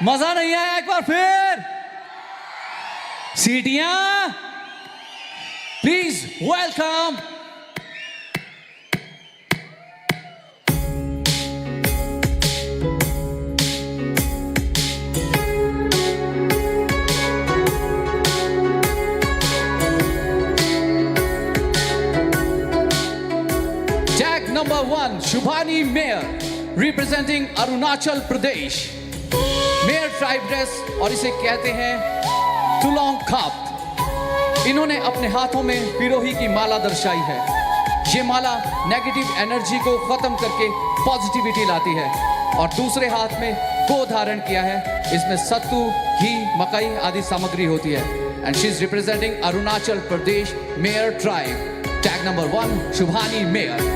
मजा नहीं आया? एक बार फिर सीटियां please welcome. Tag number 1 Shubhani Meyor representing Arunachal Pradesh. Meyor tribe dress और इसे कहते हैं तुलोंग खाप। इन्होंने अपने हाथों में पिरोही की माला दर्शाई है। ये माला नेगेटिव एनर्जी को खत्म करके पॉजिटिविटी लाती है। और दूसरे हाथ में गो धारण किया है। इसमें सत्तू, घी, मकई आदि सामग्री होती है। And she is representing Arunachal Pradesh Meyor tribe. Tag number 1 Shubhani Meyor.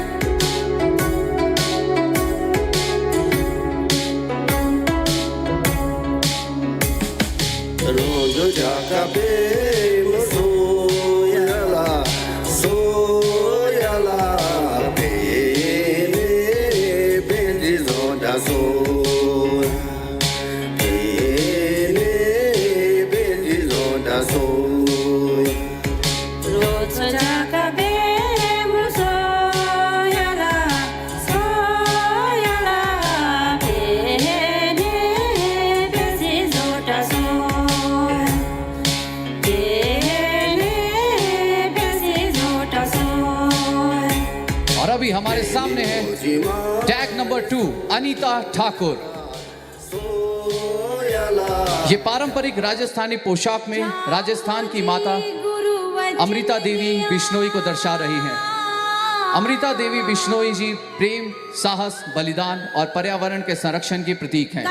अभी हमारे सामने है टैग नंबर 2 अनीता ठाकुर। ये पारंपरिक राजस्थानी पोशाक में राजस्थान की माता अमृता देवी बिश्नोई को दर्शा रही हैं। अमृता देवी बिश्नोई जी प्रेम, साहस, बलिदान और पर्यावरण के संरक्षण की प्रतीक हैं,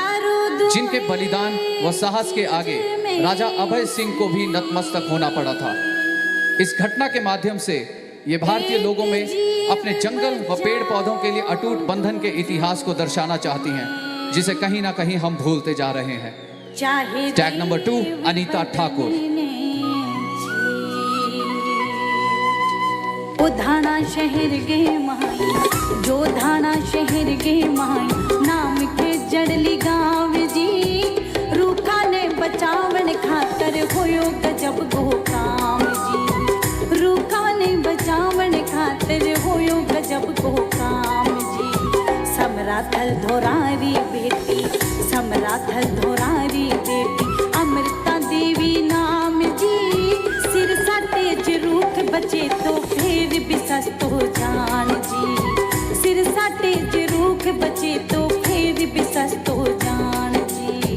जिनके बलिदान व साहस के आगे राजा अभय सिंह को भी नतमस्तक होना पड़ा था। इस घटना के माध्यम से ये भारतीय लोगों में अपने जंगल व पेड़ पौधों के लिए अटूट बंधन के इतिहास को दर्शाना चाहती हैं, जिसे कहीं ना कहीं हम भूलते जा रहे हैं। Tag number 2 Anita Thakur. ओ धाना शहर गे माई, जो धाना शहर गे माई, नाम के जड़ली गाँव जी, रूखा ने बचावन खातर होयो गजब गो काम जी, रूखा ने बचावन खातर होयो गजब गो काम जी। समराथल धोरारी बेटी, समराथल धोरारी बेटी, अमृता देवी नाम जी, सिर साटे रूख बचे तो फिर भी सस्तो जान जी, सिर साटे रूख बचे तो फिर भी सस्तो जान जी।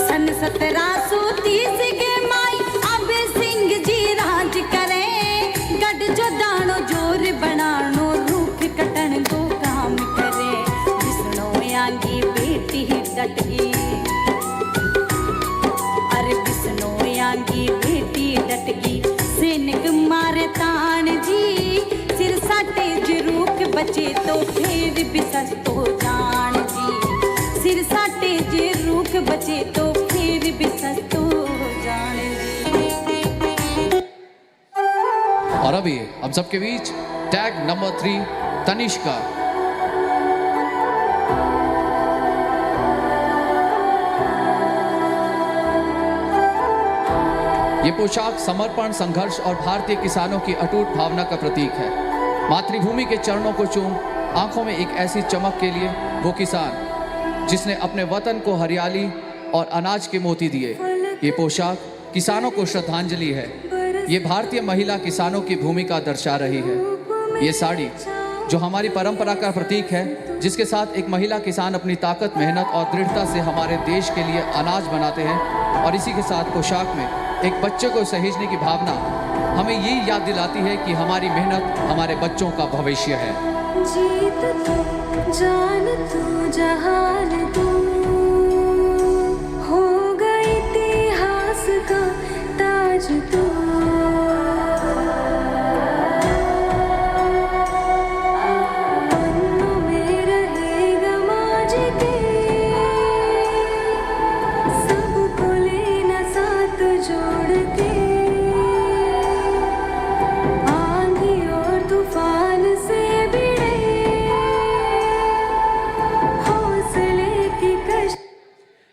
सन 1730 के माई अभय सिंह जी राज करे, गढ़ जो दानो जोर बनानो रूख कटन को काम करे, विष्णु आंगी बेटी डट गई, अरे विष्णु आंगी बेटी डट गई, सैनिक मारे तान जी, सिर साटे जरूख बचे तो फिर भी सस्तो जान जी, सिर साटे जरूख बचे तो फिर भी सस्तो जान जी। और अभी हम सबके बीच टैग नंबर 3 तनिष्का। ये पोशाक समर्पण, संघर्ष और भारतीय किसानों की अटूट भावना का प्रतीक है। मातृभूमि के चरणों को चूम आंखों में एक ऐसी चमक के लिए वो किसान जिसने अपने वतन को हरियाली और अनाज के मोती दिए। ये पोशाक किसानों को श्रद्धांजलि है। ये भारतीय महिला किसानों की भूमिका दर्शा रही है। ये साड़ी जो हमारी परंपरा का प्रतीक है, जिसके साथ एक महिला किसान अपनी ताकत, मेहनत और दृढ़ता से हमारे देश के लिए अनाज बनाते हैं। और इसी के साथ पोशाक में एक बच्चे को सहेजने की भावना हमें ये याद दिलाती है कि हमारी मेहनत हमारे बच्चों का भविष्य है। जीत तू, जान तू, जहान तू, होगा इतिहास का ताज तू। पन्नों में रहेगा माज के,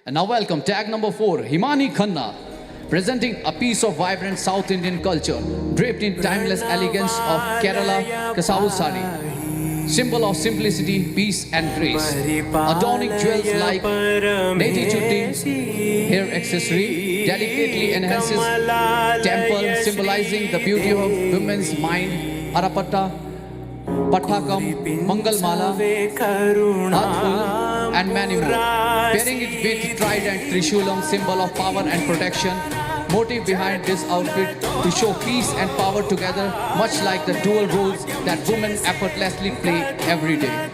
And now welcome tag number 4, Himani Khanna, presenting a piece of vibrant South Indian culture, draped in timeless elegance of Kerala Kasavu sari, symbol of simplicity, peace and grace, adorning jewels like neti chutti, hair accessory, delicately enhances temple, symbolizing the beauty of women's mind, arapatta, Pattakam, Mangalmala, Hathul, and many more. Pairing it with trident, Trishulam, symbol of power and protection. Motive behind this outfit to show peace and power together, much like the dual roles that women effortlessly play every day.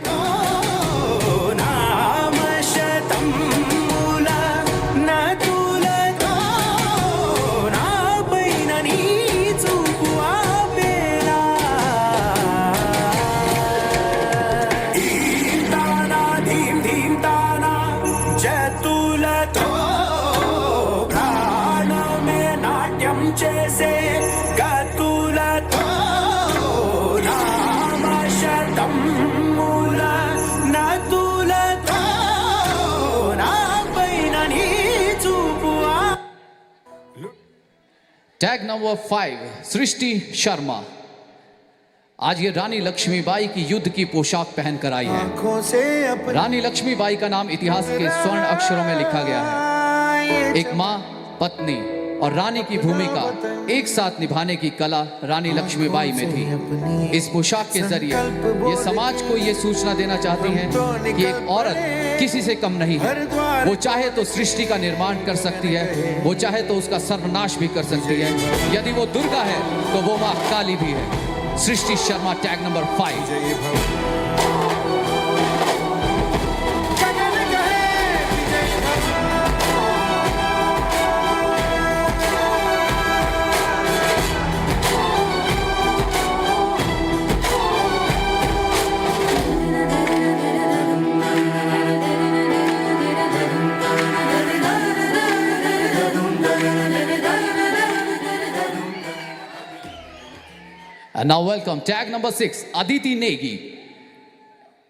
Tag number 5, सृष्टि शर्मा। आज ये रानी लक्ष्मीबाई की युद्ध की पोशाक पहनकर आई है। रानी लक्ष्मीबाई का नाम इतिहास के स्वर्ण अक्षरों में लिखा गया है। एक माँ, पत्नी और रानी की भूमिका एक साथ निभाने की कला रानी लक्ष्मीबाई में थी। इस पोशाक के जरिए ये समाज को ये सूचना देना चाहती हैं कि एक औरत किसी से कम नहीं है। वो चाहे तो सृष्टि का निर्माण कर सकती है, वो चाहे तो उसका सर्वनाश भी कर सकती है। यदि वो दुर्गा है तो वो माँ काली भी है। Srishti Sharma, tag number 5। And now welcome tag number 6, Aditi Negi.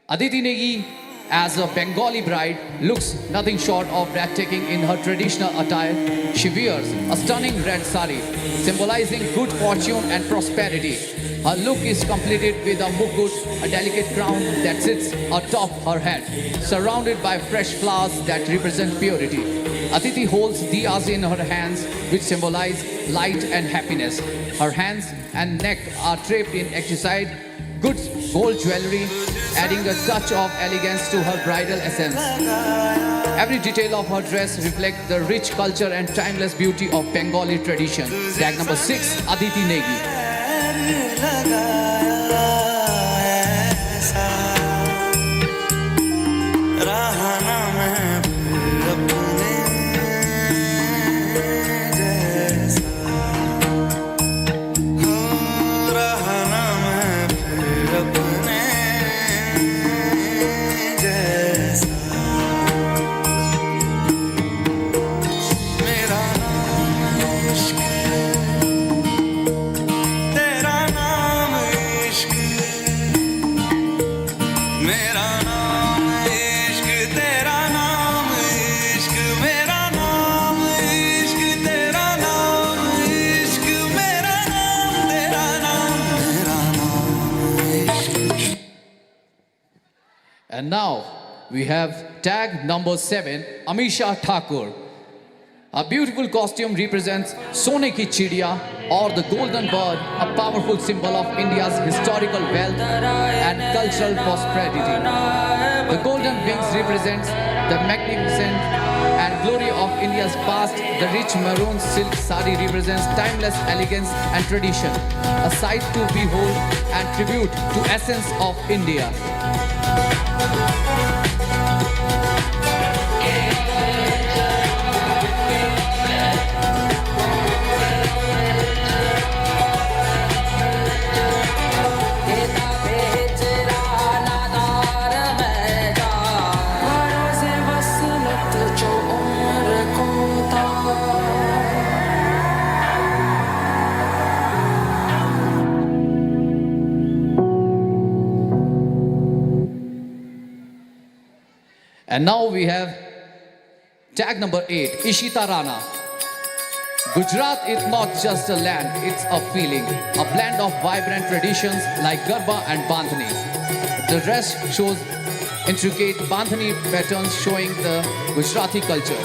Aditi Negi, as a Bengali bride, looks nothing short of breathtaking in her traditional attire. She wears a stunning red sari, symbolizing good fortune and prosperity. Her look is completed with a mukut, a delicate crown that sits atop her head, surrounded by fresh flowers that represent purity. Aditi holds diyas in her hands, which symbolize light and happiness. Her hands and neck are draped in exquisite good gold jewelry, adding a touch of elegance to her bridal essence. Every detail of her dress reflects the rich culture and timeless beauty of Bengali tradition. Tag number 6, Aditi Negi. And now we have tag number 7, Amisha Thakur. A beautiful costume represents Sone ki Chidiya or the golden bird, a powerful symbol of India's historical wealth and cultural prosperity. The golden wings represents the magnificent and glory of India's past. The rich maroon silk sari represents timeless elegance and tradition, a sight to behold and tribute to essence of India. And now we have Tag number 8, Ishita Rana. Gujarat is not just a land, it's a feeling. A blend of vibrant traditions like Garba and Bandhani. The dress shows intricate Bandhani patterns showing the Gujarati culture.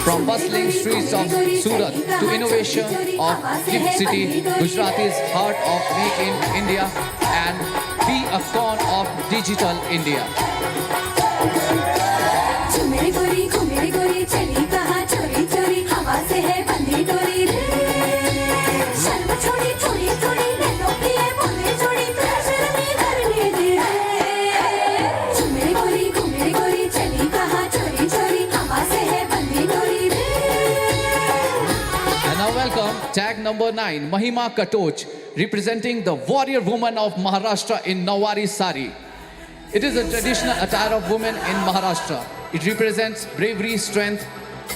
From bustling streets of Surat to innovation of Gift City, Gujarati's heart of Make in India and be a corn of digital India. मेरी गोरी घूमेरी गोरी चली कहाँ चोरी चोरी हवा से है बंधी डोरी रे शर्म छोड़ी थोड़ी थोड़ी नैनों की है बोले छोड़ी तेरा शर्मी करने दे मेरी गोरी घूमेरी गोरी चली कहाँ चोरी चोरी हवा से है बंधी डोरी रे. And now welcome tag number 9, Mahima Katoch, representing the warrior woman of Maharashtra in Nawari Sari. It is a traditional attire of women in Maharashtra. It represents bravery, strength,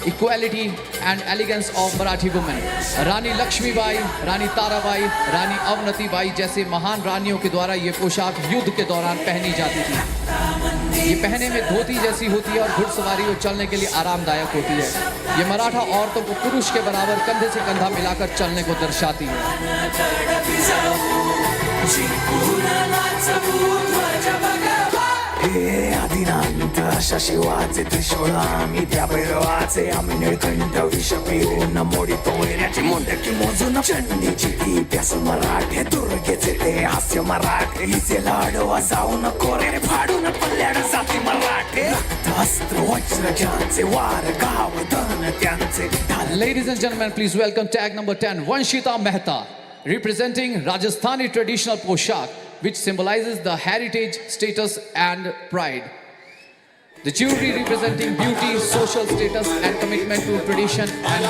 equality and elegance of Marathi women. रानी लक्ष्मीबाई, रानी ताराबाई, रानी अवनतीबाई जैसे महान रानियों के द्वारा ये पोशाक युद्ध के दौरान पहनी जाती थी. ये पहने में धोती जैसी होती है और घुड़सवारी और चलने के लिए आरामदायक होती है. ये मराठा औरतों को पुरुष के बराबर कंधे से कंधा मिलाकर चलने को दर्शाती है. हे आदिनांत अशा शिवाचे त्रिशूळ आम्ही त्या भैरवाचे आम्ही निळकंठ विष पिऊन मोडितो वैऱ्याची मोंडकी मोजून चंडीची ती प्यास मराठे दुर्गेचे ते हास्य मराठे हिचे लाडवा जाऊन कोरे फाडून पल्ल्याड जाती मराठे रक्त अस्त्र वज्र ज्यांचे वार गाव धन त्यांचे Ladies and gentlemen, please welcome tag number 10, Vanshita Mehta, representing Rajasthani traditional poshak, which symbolizes the heritage, status and pride. The jewelry representing beauty, social status and commitment to tradition and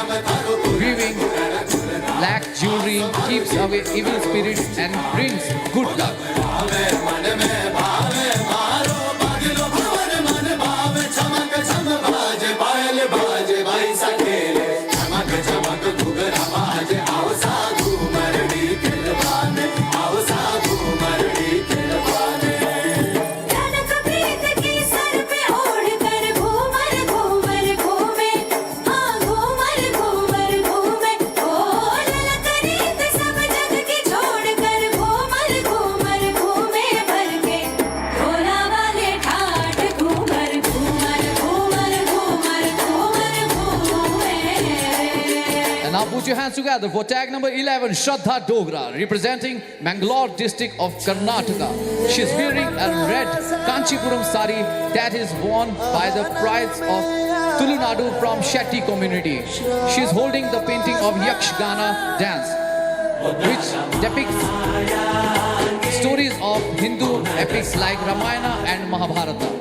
weaving. Black jewelry keeps away evil spirits and brings good luck. Now put your hands together for tag number 11, Shraddha Dogra, representing Mangalore district of Karnataka. She's wearing a red Kanchipuram sari that is worn by the brides of Tulunadu from Shetty community. She's holding the painting of Yakshgana dance, which depicts stories of Hindu epics like Ramayana and Mahabharata.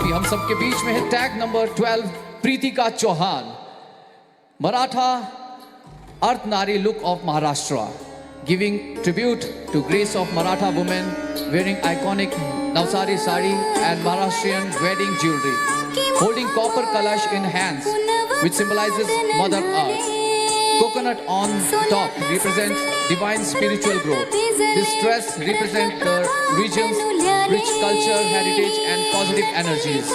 हम सबके बीच में है tag number 12, Pritika Chauhan, Maratha Ardhanari look of Maharashtra, giving tribute to grace of Maratha women wearing iconic Navsari sari and Maharashtrian wedding jewelry, holding copper kalash in hands, which symbolizes Mother Earth. Coconut on top represents divine spiritual growth. This dress represents the region's rich culture, heritage and positive energies.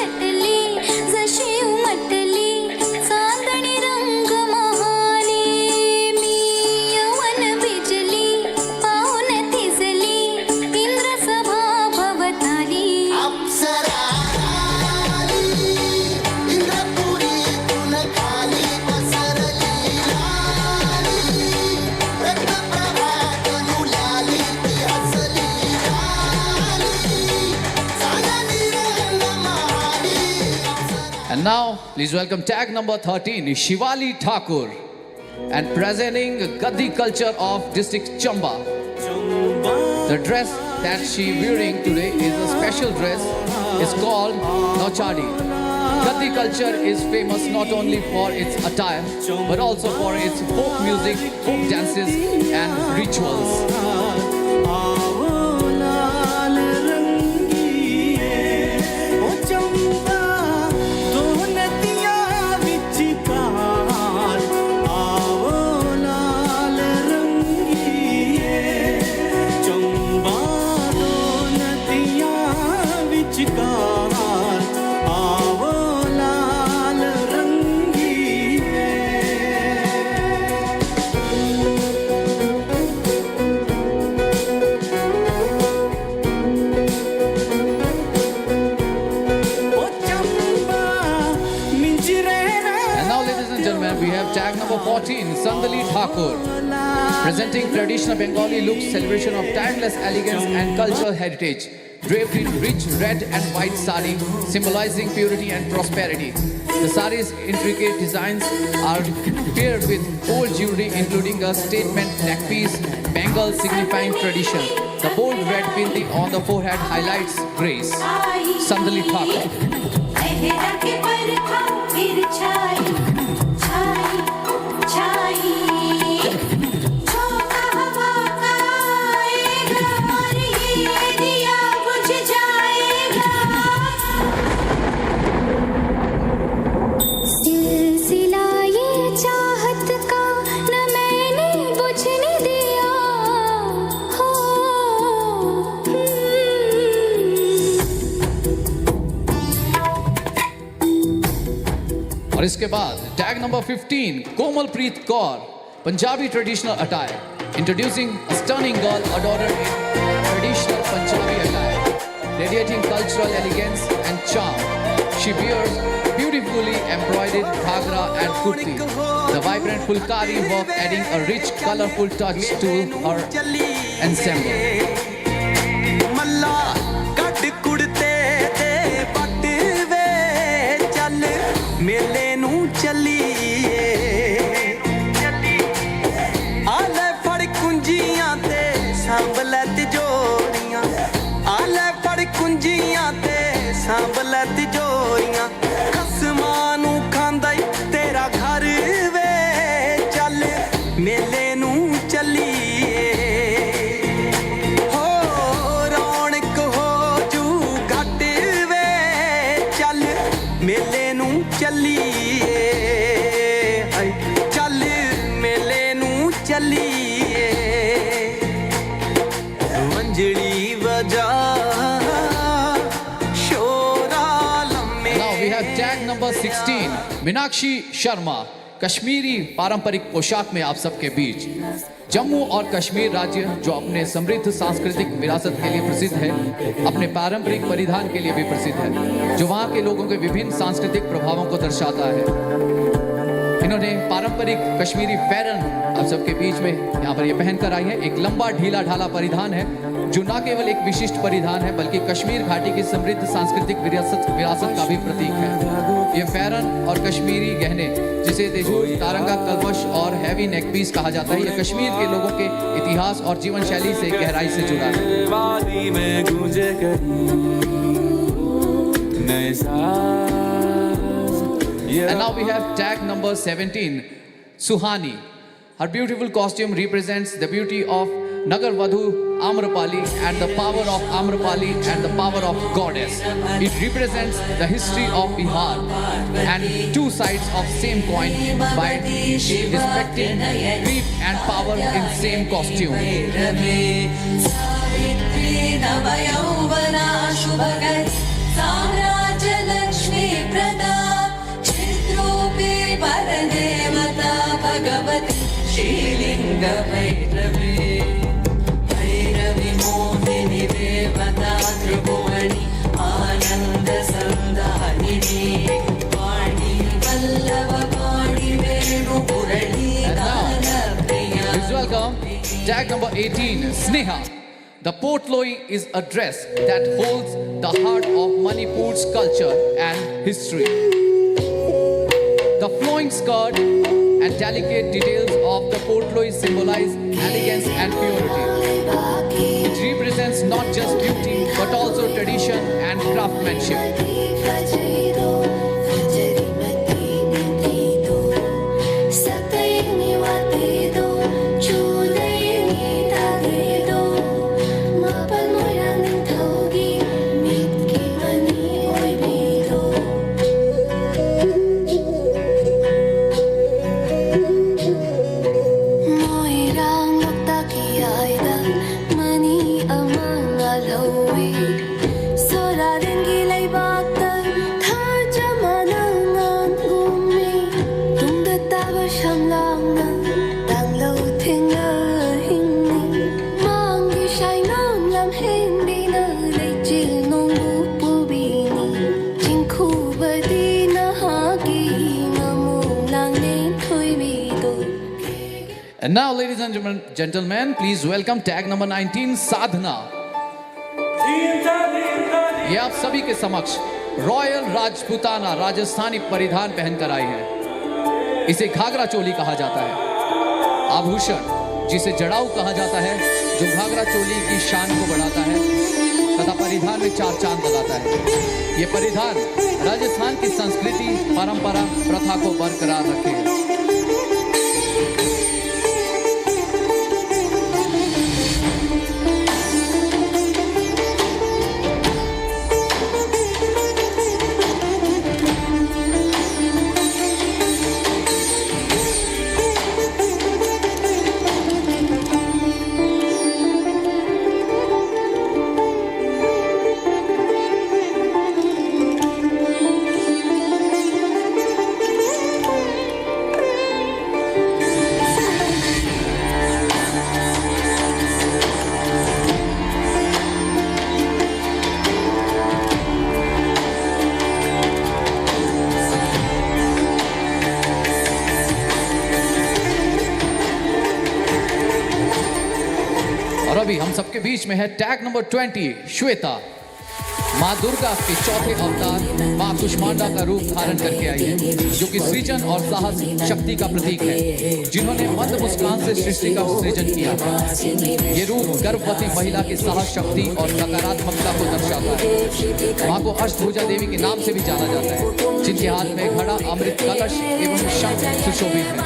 And now, please welcome tag number 13, Shivali Thakur, and presenting Gaddi culture of district Chamba. The dress that she wearing today is a special dress. It's called Nauchadi. Gati culture is famous not only for its attire, but also for its folk music, folk dances and rituals. We have tag number 14, Sandali Thakur, presenting traditional Bengali looks, celebration of timeless elegance and cultural heritage, draped in rich red and white sari, symbolizing purity and prosperity. The sari's intricate designs are paired with gold jewelry, including a statement neckpiece, bangles signifying tradition. The bold red bindi on the forehead highlights grace. Sandali Thakur. और इसके बाद tag number 15, Komalpreet Kaur, Punjabi traditional attire, introducing a stunning girl adored in traditional Punjabi attire, radiating cultural elegance and charm. She wears beautifully embroidered ghagra and kurti, the vibrant fulkari work adding a rich, colorful touch to her ensemble. मेले नू चलिए आले फड़ कुंजियां ते सांभले तिजोरियां आले फड़ कुंजियां ते सांभले तिजोरियां खसमां नू खांदा ई तेरा घर वे चल मेले नू चलिए हो रौनक हो जू घट वे चल मेले नू चलिए चल मेले नू चलिए मंजड़ी बजा शोरा लम्हे. Now we have tag number 16, Meenakshi Sharma, Kashmiri पारंपरिक पोशाक में आप सबके बीच. जम्मू और कश्मीर राज्य जो अपने समृद्ध सांस्कृतिक विरासत के लिए प्रसिद्ध है, अपने पारंपरिक परिधान के लिए भी प्रसिद्ध है, जो वहाँ के लोगों के विभिन्न सांस्कृतिक प्रभावों को दर्शाता है. इन्होंने पारंपरिक कश्मीरी फैरन आप सबके बीच में यहाँ पर ये पहनकर आई है. एक लंबा ढीला ढाला परिधान है जो न केवल एक विशिष्ट परिधान है बल्कि कश्मीर घाटी की समृद्ध सांस्कृतिक विरासत का भी प्रतीक है. ये फैरन और कश्मीरी गहने जिसे तेजूर, तारंगा, कलबश और हैवी नेक पीस कहा जाता है, ये कश्मीर के लोगों के इतिहास और जीवन शैली से गहराई से जुड़ा है. And now we have tag number 17, Suhani. Her beautiful costume represents the beauty of Nagarvadhu Amrapali and the power of Amrapali and the power of goddess. It represents the history of Bihar and two sides of same coin by respecting grief and power in same costume. श्रीलिंग भैरवी भैरवी मोहिनी देवता त्रिभुवनी आनंद संधारिणी वाणी वल्लभ वाणी वेणु मुरली गान प्रिया. Please welcome tag number 18, Sneha. The Potloi is a dress that holds the heart of Manipur's culture and history. The flowing skirt and delicate details of the Potloi symbolize elegance and purity. It represents not just beauty but also tradition and craftsmanship. And now, ladies and gentlemen, please welcome tag number 19, साधना। ये आप सभी के समक्ष royal Rajputana Rajasthani परिधान पहनकर आई है। इसे घाघरा चोली कहा जाता है। आभूषण जिसे जड़ाऊ कहा जाता है, जो घाघरा चोली की शान को बढ़ाता है तथा परिधान में चार चांद लगाता है। ये परिधान राजस्थान की संस्कृति, परंपरा, प्रथा को बरकरार रखे है। और अभी हम सबके बीच में है टैग नंबर 20, श्वेता। माँ दुर्गा के चौथे अवतार माँ कुष्मांडा का रूप धारण करके आई है, जो कि सृजन और साहस शक्ति का प्रतीक है, जिन्होंने मंद मुस्कान से सृष्टि का सृजन किया। ये रूप गर्भवती महिला की साहस, शक्ति और सकारात्मकता को दर्शाता है। माँ को अष्टभुजा देवी के नाम से भी जाना जाता है, जिनके हाथ में घड़ा, अमृत कलश एवं शंख सुशोभित है।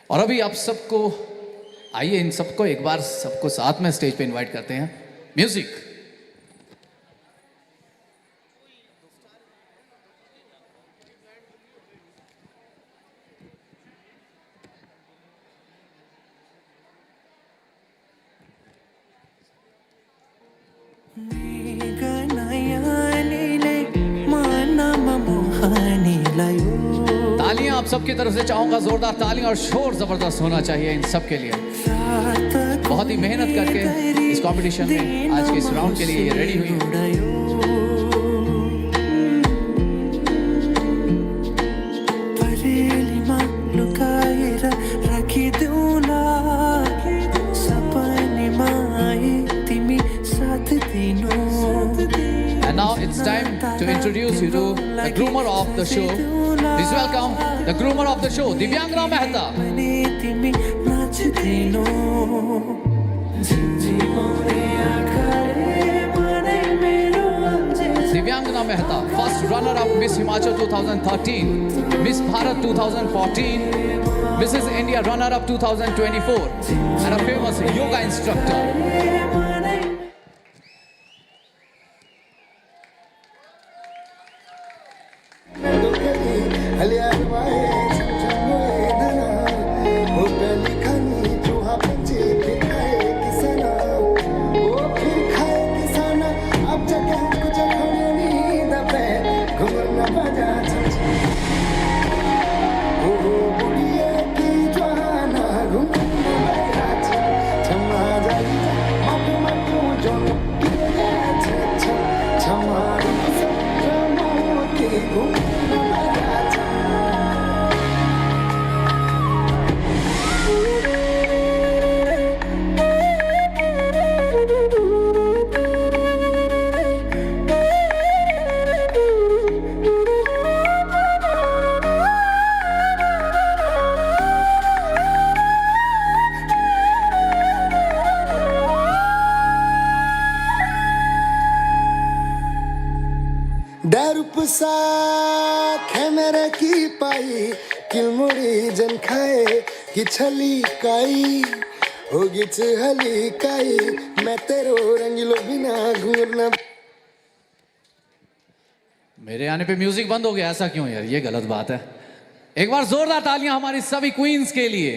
और अभी आप सबको आइए, इन सबको एक बार सबको साथ में स्टेज पे इनवाइट करते हैं। म्यूजिक। तालियां आप सबकी तरफ से चाहूंगा, जोरदार तालियां और शोर जबरदस्त होना चाहिए इन सब के लिए। बहुत ही मेहनत करके इस कंपटीशन में आज के इस राउंड के लिए ये रेडी हुई है। And now it's time to introduce you to the groomer of the show. Please welcome the groomer of the show, Divyangna Mehta. Divyangna Mehta, first runner-up Miss Himachal 2013, Miss Bharat 2014, Mrs. India runner-up 2024, and a famous yoga instructor. खेमेरे की पाई किलमुड़ी जन खाए कि छली काई होगी हली काई मैं तेरो रंगीलो बिना घूरना। मेरे आने पे म्यूजिक बंद हो गया, ऐसा क्यों यार, ये गलत बात है। एक बार जोरदार तालियां हमारी सभी क्वींस के लिए।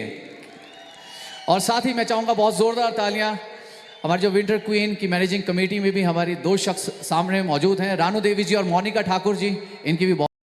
और साथ ही मैं चाहूंगा बहुत जोरदार तालियां हमारी जो विंटर क्वीन की मैनेजिंग कमेटी में भी हमारी 2 शख्स सामने मौजूद हैं, रानू देवी जी और मोनिका ठाकुर जी, इनकी भी बहुत